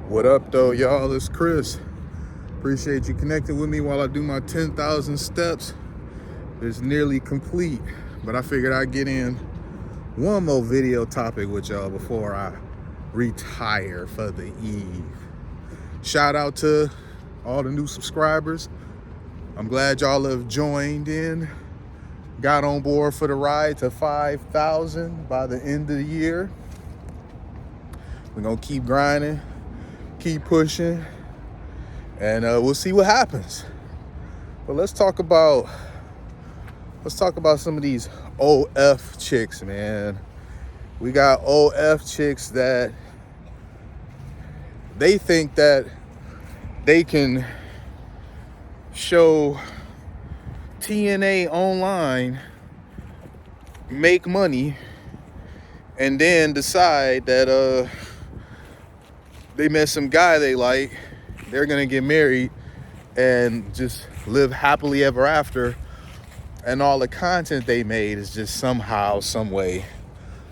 What up, though, y'all? It's Chris. Appreciate you connecting with me while I do my 10,000 steps. It's nearly complete, but I figured I'd get in one more video topic with y'all before I retire for the eve. Shout out to all the new subscribers. I'm glad y'all have joined in, got on board for the ride to 5,000 by the end of the year. We're gonna keep grinding, keep pushing, and we'll see what happens. But let's talk about some of these OF chicks, man. We got OF chicks that they think that they can show TNA online, make money, and then decide that they met some guy they like, they're gonna get married and just live happily ever after, and all the content they made is just somehow, some way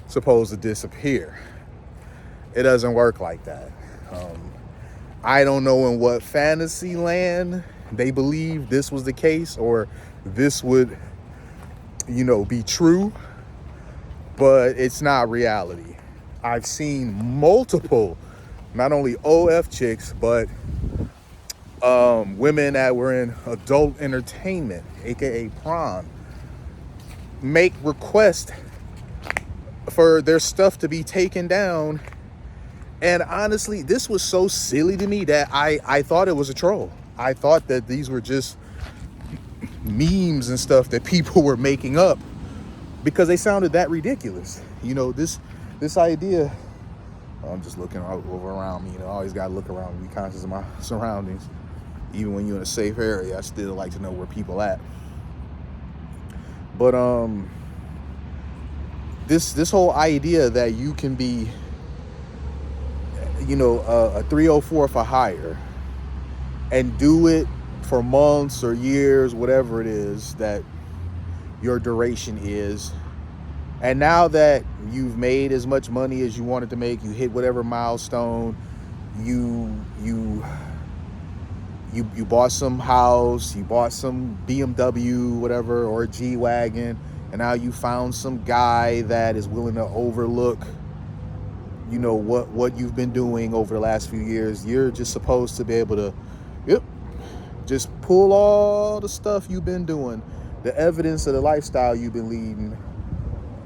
supposed to disappear. It doesn't work like that. I don't know in what fantasy land they believe this was the case, or this would, be true, but it's not reality. I've seen multiple, not only OF chicks, but women that were in adult entertainment, aka prom, make requests for their stuff to be taken down. And honestly, this was so silly to me that I thought it was a troll. I thought that these were just memes and stuff that people were making up because they sounded that ridiculous. This idea. I'm just looking over around me. I always got to look around and be conscious of my surroundings. Even when you're in a safe area, I still like to know where people at. But this whole idea that you can be, a 304 for hire and do it for months or years, whatever it is that your duration is. And now that you've made as much money as you wanted to make, you hit whatever milestone, you bought some house, you bought some BMW, whatever, or a G-Wagon, and now you found some guy that is willing to overlook, what you've been doing over the last few years. You're just supposed to be able to, just pull all the stuff you've been doing, the evidence of the lifestyle you've been leading,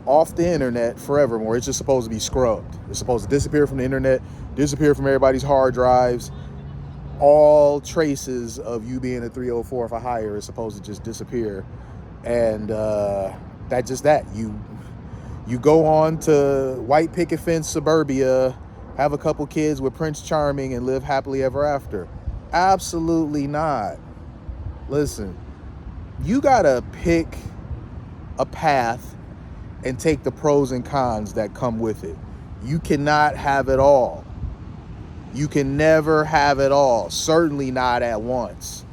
off the internet forevermore. It's just supposed to be scrubbed. It's supposed to disappear from the internet, disappear from everybody's hard drives. All traces of you being a 304 for hire is supposed to just disappear. And you go on to white picket fence suburbia, have a couple kids with Prince Charming, and live happily ever after. Absolutely not. Listen, you gotta pick a path and take the pros and cons that come with it. You cannot have it all. You can never have it all. Certainly not at once.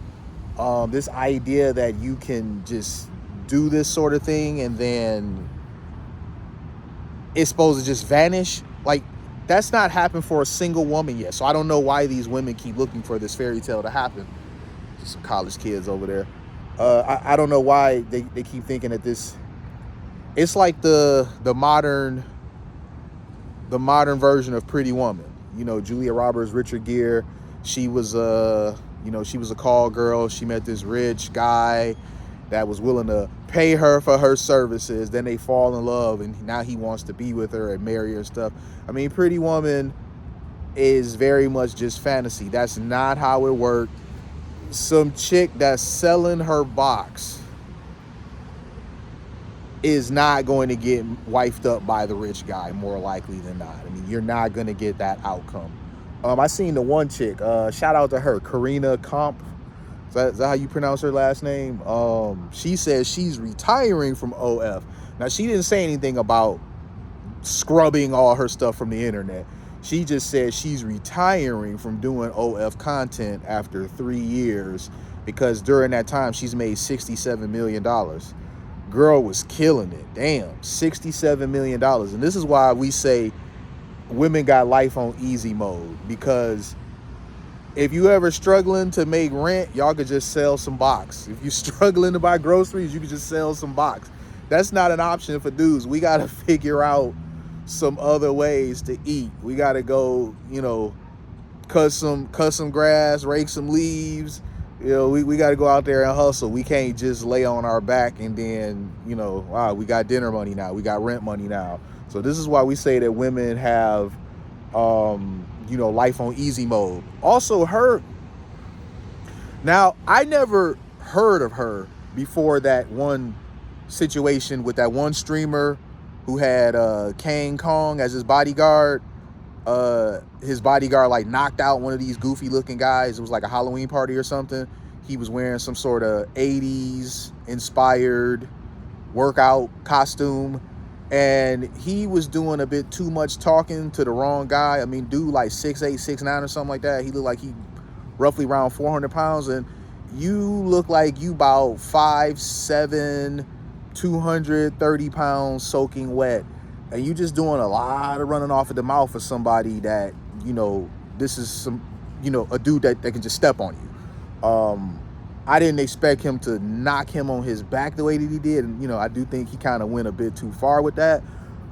This idea that you can just do this sort of thing and then it's supposed to just vanish, like, that's not happened for a single woman yet. So I don't know why these women keep looking for this fairy tale to happen. Just some college kids over there. I don't know why they keep thinking that this. It's like the modern version of Pretty Woman. Julia Roberts, Richard Gere. She was a call girl. She met this rich guy that was willing to pay her for her services. Then they fall in love, and now he wants to be with her and marry her and stuff. I mean, Pretty Woman is very much just fantasy. That's not how it worked. Some chick that's selling her box is not going to get wifed up by the rich guy, more likely than not. I mean, you're not going to get that outcome. I seen the one chick, shout out to her, Karina Comp. Is that how you pronounce her last name? She says she's retiring from OF. Now, she didn't say anything about scrubbing all her stuff from the internet. She just said she's retiring from doing OF content after 3 years because during that time, she's made $67 million. Girl was killing it. Damn, $67 million. And this is why we say women got life on easy mode, because if you ever struggling to make rent, y'all could just sell some box. If you struggling to buy groceries, you could just sell some box. That's not an option for dudes. We got to figure out some other ways to eat. We got to go, cut some grass, rake some leaves. We got to go out there and hustle. We can't just lay on our back and then, wow, we got dinner money now. We got rent money now. So this is why we say that women have, life on easy mode. Also, her. Now, I never heard of her before that one situation with that one streamer who had Kang Kong as his bodyguard. His bodyguard like knocked out one of these goofy looking guys. It was like a Halloween party or something. He was wearing some sort of 80s inspired workout costume, and he was doing a bit too much talking to the wrong guy. I mean, dude like 6'8", 6'9" or something like that. He looked like he roughly around 400 pounds, and you look like you about 5'7", 230 pounds soaking wet, and you just doing a lot of running off at the mouth for somebody that, this is some, a dude that can just step on you. I didn't expect him to knock him on his back the way that he did. And, I do think he kind of went a bit too far with that.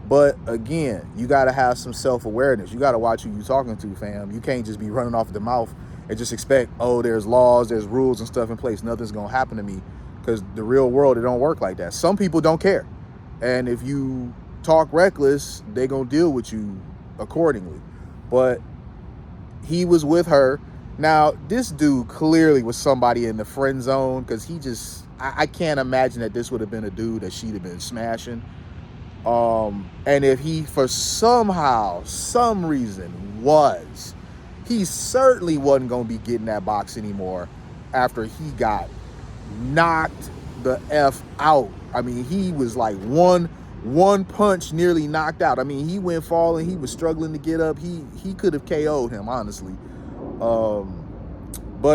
But again, you got to have some self-awareness. You got to watch who you talking to, fam. You can't just be running off at the mouth and just expect, there's laws, there's rules and stuff in place. Nothing's going to happen to me, because the real world, it don't work like that. Some people don't care. And if you talk reckless, they going to deal with you accordingly. But he was with her. Now, this dude clearly was somebody in the friend zone, because I can't imagine that this would have been a dude that she'd have been smashing. And if he, for some reason, he certainly wasn't going to be getting that box anymore after he got knocked the F out. I mean, he was like one punch nearly knocked out. I mean, he went falling. He was struggling to get up. He could have KO'd him, honestly. But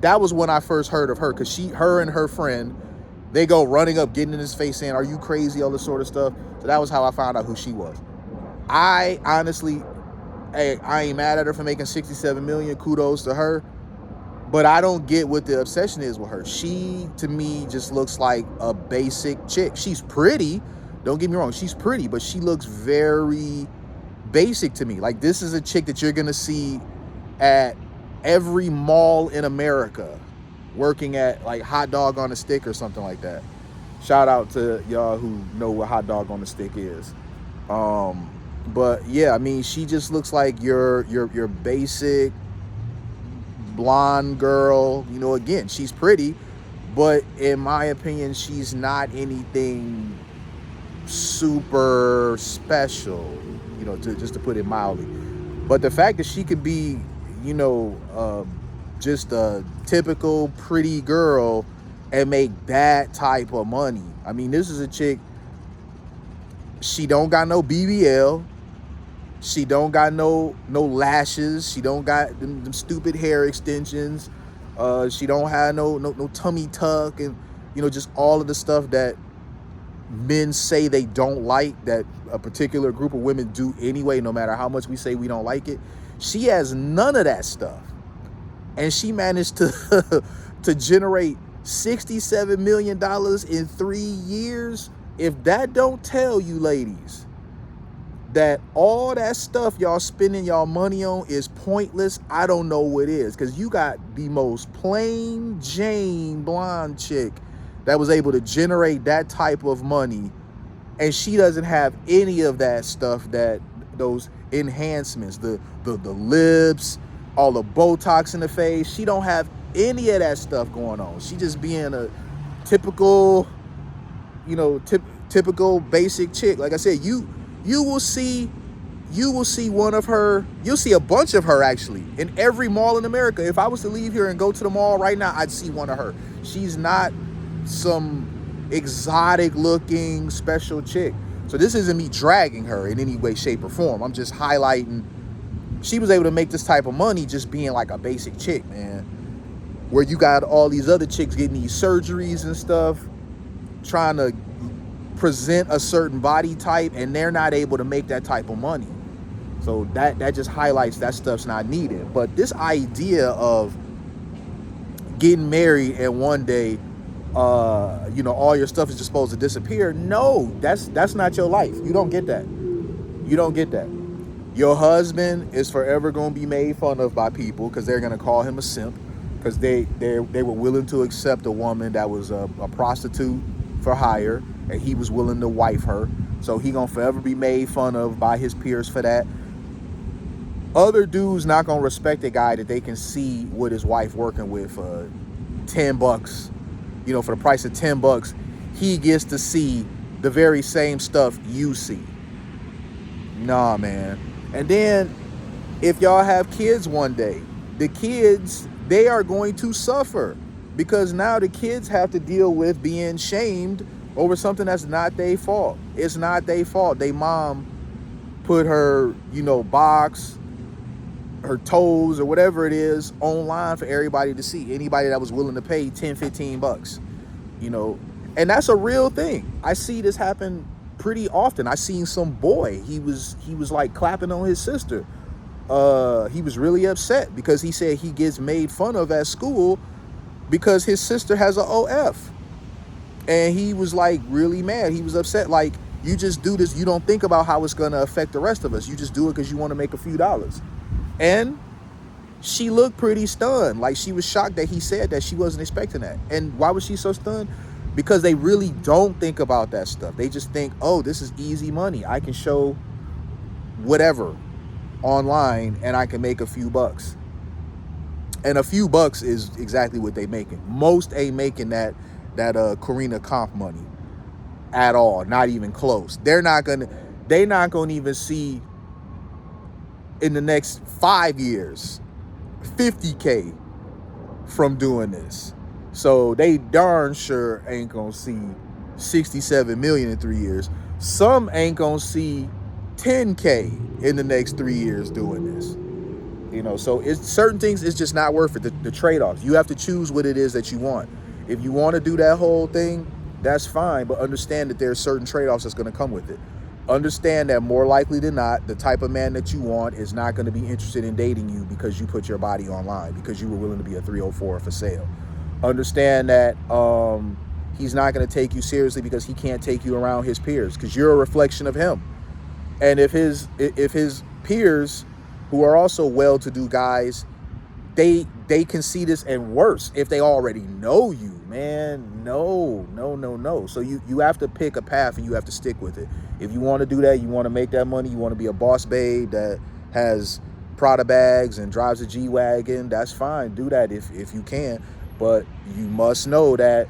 that was when I first heard of her, because her and her friend, they go running up, getting in his face, saying, "Are you crazy?" All this sort of stuff. So that was how I found out who she was. I honestly, I ain't mad at her for making $67 million. Kudos to her. But I don't get what the obsession is with her. She, to me, just looks like a basic chick. She's pretty. Don't get me wrong. She's pretty, but she looks very basic to me. Like, this is a chick that you're going to see at every mall in America, working at like Hot Dog on a Stick or something like that. Shout out to y'all who know what Hot Dog on a Stick is. But yeah, I mean, she just looks like your basic blonde girl. Again, she's pretty, but in my opinion, she's not anything super special, just to put it mildly. But the fact that she could be, just a typical pretty girl and make that type of money. I mean, this is a chick, she don't got no BBL. She don't got no lashes. She don't got them stupid hair extensions. She don't have no tummy tuck, and just all of the stuff that men say they don't like, that a particular group of women do anyway, no matter how much we say we don't like it. She has none of that stuff, and she managed to to generate $67 million in 3 years. If that don't tell you, ladies, that all that stuff y'all spending y'all money on is pointless, I don't know what is. Because you got the most plain Jane blonde chick that was able to generate that type of money, and she doesn't have any of that stuff, that those enhancements, the lips, all the Botox in the face. She don't have any of that stuff going on. She just being a typical, typical basic chick. Like I said, you will see one of her, you'll see a bunch of her actually in every mall in America. If I was to leave here and go to the mall right now, I'd see one of her. She's not some exotic looking special chick. So this isn't me dragging her in any way, shape, or form. I'm just highlighting she was able to make this type of money just being like a basic chick, man. Where you got all these other chicks getting these surgeries and stuff, trying to present a certain body type, and they're not able to make that type of money. So that just highlights that stuff's not needed. But this idea of getting married and one day, all your stuff is just supposed to disappear. No, that's not your life. You don't get that. You don't get that. Your husband is forever going to be made fun of by people because they're going to call him a simp, because they were willing to accept a woman that was a prostitute for hire, and he was willing to wife her. So he going to forever be made fun of by his peers for that. Other dudes not going to respect a guy that they can see with his wife working with for $10. For the price of $10, he gets to see the very same stuff you see. Nah, man. And then if y'all have kids one day, the kids, they are going to suffer, because now the kids have to deal with being shamed over something that's not their fault. It's not their fault. They mom put her, box, her toes, or whatever it is, online for everybody to see. Anybody that was willing to pay $10-15, and that's a real thing. I see this happen pretty often. I seen some boy, he was like clapping on his sister. He was really upset because he said he gets made fun of at school because his sister has an OF. And he was like really mad. He was upset. Like, you just do this. You don't think about how it's going to affect the rest of us. You just do it because you want to make a few dollars. And she looked pretty stunned. Like, she was shocked that he said that. She wasn't expecting that. And why was she so stunned? Because they really don't think about that stuff. They just think, oh, this is easy money. I can show whatever online and I can make a few bucks. And a few bucks is exactly what they making. Most ain't making that Karina comp money at all. Not even close. They're not gonna even see in the next 5 years $50K from doing this. So they darn sure ain't gonna see 67 million in 3 years. Some ain't gonna see 10K in the next 3 years doing this. So it's certain things, it's just not worth it. The trade-offs. You have to choose what it is that you want. If you want to do that whole thing, that's fine, but understand that there are certain trade-offs that's going to come with it. Understand that more likely than not, the type of man that you want is not going to be interested in dating you because you put your body online, because you were willing to be a 304 for sale. Understand that he's not going to take you seriously because he can't take you around his peers, because you're a reflection of him. And if his peers, who are also well-to-do guys, they can see this, and worse, if they already know you, man, no. So you have to pick a path and you have to stick with it. If you want to do that, you want to make that money, you want to be a boss babe that has Prada bags and drives a G-Wagon, that's fine. Do that if you can. But you must know that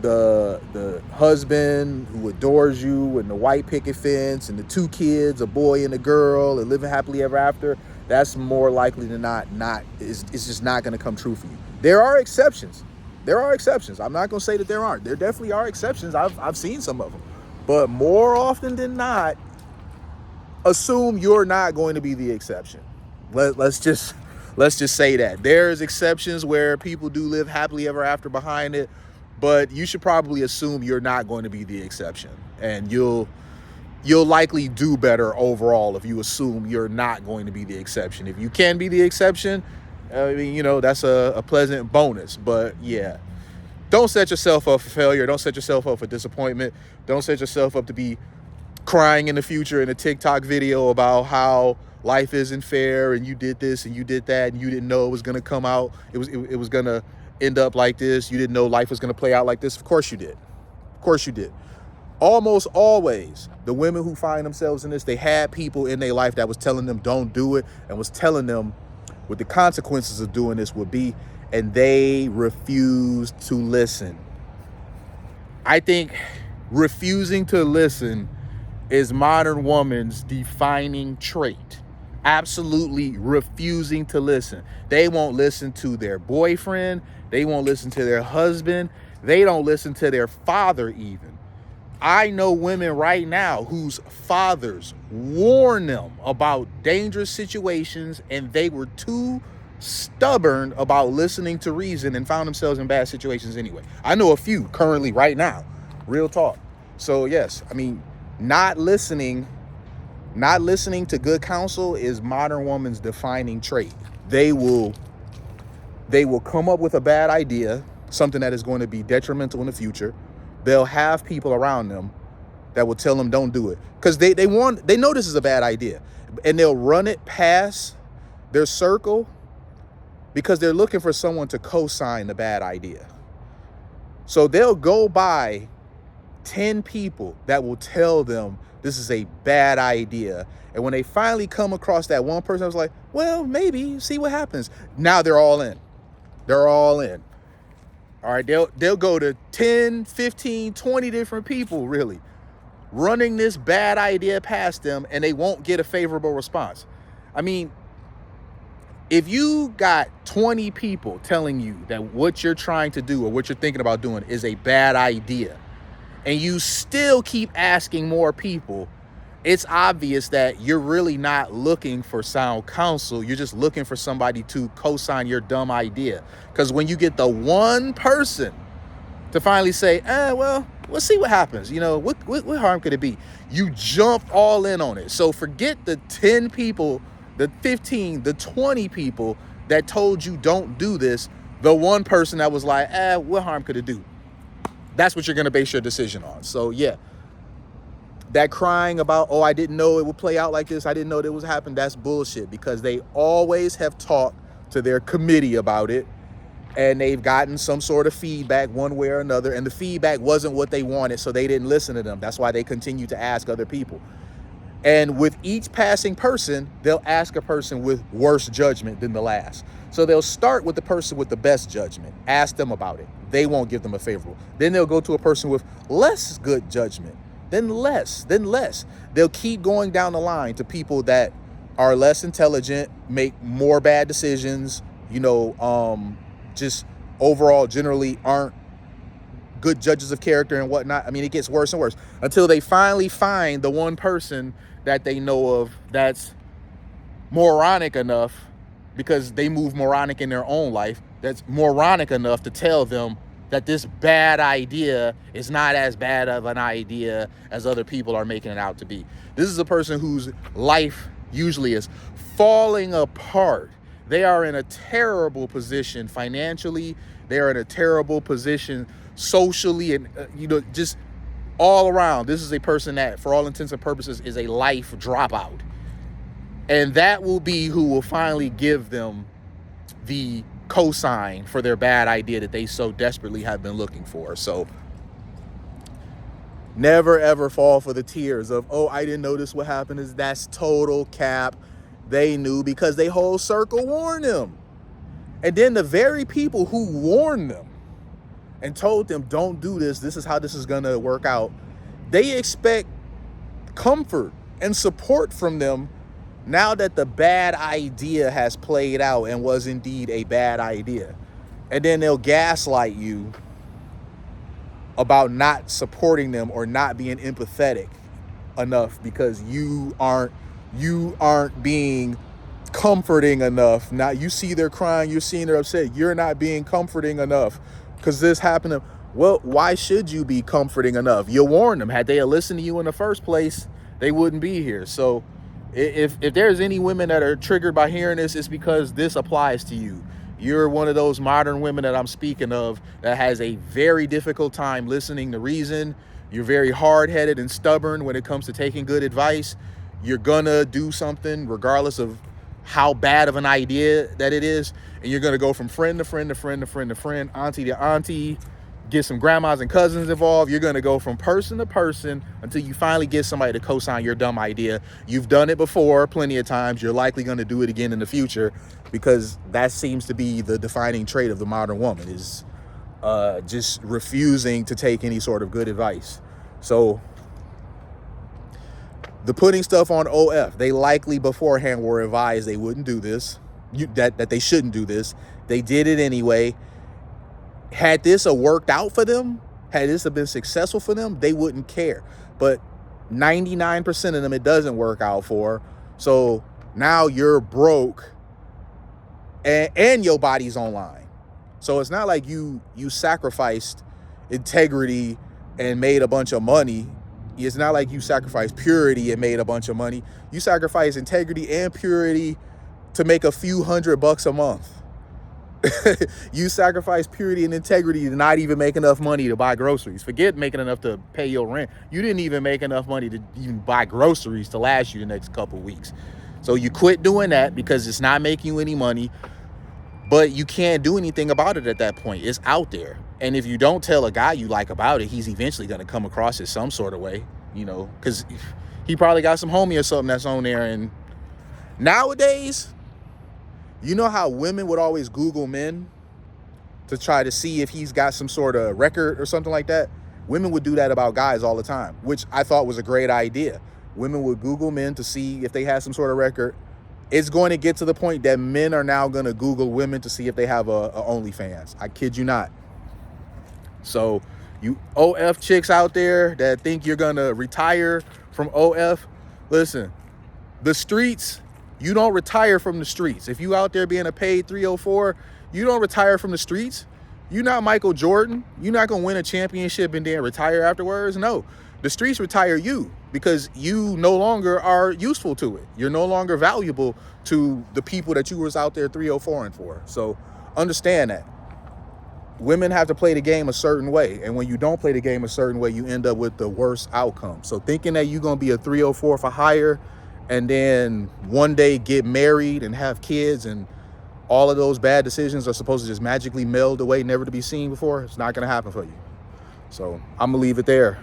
the husband who adores you, and the white picket fence, and the 2 kids, a boy and a girl, and living happily ever after, that's more likely than not it's just not going to come true for you. There are exceptions. I'm not going to say that there aren't. There definitely are exceptions. I've seen some of them. But more often than not, assume you're not going to be the exception. Let's just say that. There's exceptions where people do live happily ever after behind it, but you should probably assume you're not going to be the exception. And you'll likely do better overall if you assume you're not going to be the exception. If you can be the exception, I mean, that's a pleasant bonus. But yeah, don't set yourself up for failure. Don't set yourself up for disappointment. Don't set yourself up to be crying in the future in a TikTok video about how life isn't fair and you did this and you did that and you didn't know it was going to come out. It was going to end up like this. You didn't know life was going to play out like this. Of course you did. Almost always, the women who find themselves in this, they had people in their life that was telling them don't do it, and was telling them what the consequences of doing this would be, and they refused to listen. I think refusing to listen is modern woman's defining trait. Absolutely refusing to listen. They won't listen to their boyfriend. They won't listen to their husband. They don't listen to their father even. I know women right now whose fathers warn them about dangerous situations, and they were too stubborn about listening to reason and found themselves in bad situations anyway. I know a few currently right now. Real talk. So yes, I mean, not listening Not listening to good counsel is modern woman's defining trait. They will come up with a bad idea, something that is going to be detrimental in the future. They'll have people around them that will tell them don't do it because they know this is a bad idea, and they'll run it past their circle because they're looking for someone to co-sign the bad idea. So they'll go by 10 people that will tell them this is a bad idea. And when they finally come across that one person, I was like, well, maybe, see what happens. Now they're all in. They're all in. All right, they'll go to 10, 15, 20 different people, really, running this bad idea past them, and they won't get a favorable response. I mean, if you got 20 people telling you that what you're trying to do or what you're thinking about doing is a bad idea, and you still keep asking more people, it's obvious that you're really not looking for sound counsel. You're just looking for somebody to co-sign your dumb idea. Because when you get the one person to finally say, well, we'll see what happens. You know, what harm could it be? You jumped all in on it. So forget the 10 people, the 15, the 20 people that told you don't do this. The one person that was like, what harm could it do? That's what you're going to base your decision on. So yeah, that crying about, oh, I didn't know it would play out like this, I didn't know that was happening, that's bullshit, because they always have talked to their committee about it, and they've gotten some sort of feedback one way or another, and the feedback wasn't what they wanted, so they didn't listen to them. That's why they continue to ask other people. And with each passing person, they'll ask a person with worse judgment than the last. So they'll start with the person with the best judgment, ask them about it. They won't give them a favorable. Then they'll go to a person with less good judgment, then less. They'll keep going down the line to people that are less intelligent, make more bad decisions, just overall generally aren't good judges of character and whatnot. I mean, it gets worse and worse until they finally find the one person that they know of that's moronic enough, because they move moronic in their own life, that's moronic enough to tell them that this bad idea is not as bad of an idea as other people are making it out to be. This is a person whose life usually is falling apart. They are in a terrible position financially. They are in a terrible position socially, and just all around. This is a person that, for all intents and purposes, is a life dropout. And that will be who will finally give them the cosign for their bad idea that they so desperately have been looking for. So never ever fall for the tears of, oh, I didn't know this would happen. That's total cap. They knew because they whole circle warned them. And then the very people who warned them and told them, don't do this, this is how this is going to work out, they expect comfort and support from them now that the bad idea has played out and was indeed a bad idea. And then they'll gaslight you about not supporting them or not being empathetic enough because you aren't being comforting enough. Now you see they're crying, you're seeing they're upset, you're not being comforting enough because this happened to them. Well, why should you be comforting enough? You warned them. Had they listened to you in the first place, they wouldn't be here. So if there's any women that are triggered by hearing this, it's because this applies to you. You're one of those modern women that I'm speaking of that has a very difficult time listening to reason. You're very hard-headed and stubborn when it comes to taking good advice. You're gonna do something regardless of how bad of an idea that it is. And you're gonna go from friend to friend to friend to friend to friend, auntie to auntie, get some grandmas and cousins involved. You're gonna go from person to person until you finally get somebody to co-sign your dumb idea. You've done it before plenty of times. You're likely gonna do it again in the future because that seems to be the defining trait of the modern woman, is just refusing to take any sort of good advice. So the putting stuff on OF, they likely beforehand were advised they wouldn't do this, that they shouldn't do this. They did it anyway. Had this worked out for them, had this been successful for them, they wouldn't care. But 99% of them, it doesn't work out for. So now you're broke and your body's online. So it's not like you sacrificed integrity and made a bunch of money. It's not like you sacrifice purity and made a bunch of money. You sacrifice integrity and purity to make a few $100 a month. You sacrifice purity and integrity to not even make enough money to buy groceries. Forget making enough to pay your rent. You didn't even make enough money to even buy groceries to last you the next couple weeks. So you quit doing that because it's not making you any money, but you can't do anything about it at that point. It's out there. And if you don't tell a guy you like about it, he's eventually going to come across it some sort of way, you know, because he probably got some homie or something that's on there. And nowadays, you know how women would always Google men to try to see if he's got some sort of record or something like that? Women would do that about guys all the time, which I thought was a great idea. Women would Google men to see if they had some sort of record. It's going to get to the point that men are now going to Google women to see if they have a OnlyFans. I kid you not. So you OF chicks out there that think you're going to retire from OF, listen, the streets, you don't retire from the streets. If you out there being a paid 304, you don't retire from the streets. You're not Michael Jordan. You're not going to win a championship and then retire afterwards. No, the streets retire you because you no longer are useful to it. You're no longer valuable to the people that you was out there 304ing for. So understand that. Women have to play the game a certain way. And when you don't play the game a certain way, you end up with the worst outcome. So thinking that you're going to be a 304 for hire and then one day get married and have kids and all of those bad decisions are supposed to just magically meld away, never to be seen before, it's not going to happen for you. So I'm going to leave it there.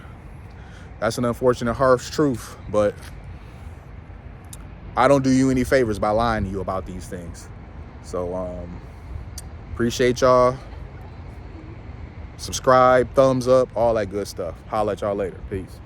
That's an unfortunate, harsh truth, but I don't do you any favors by lying to you about these things. So appreciate y'all. Subscribe, thumbs up, all that good stuff. Holla at y'all later. Peace.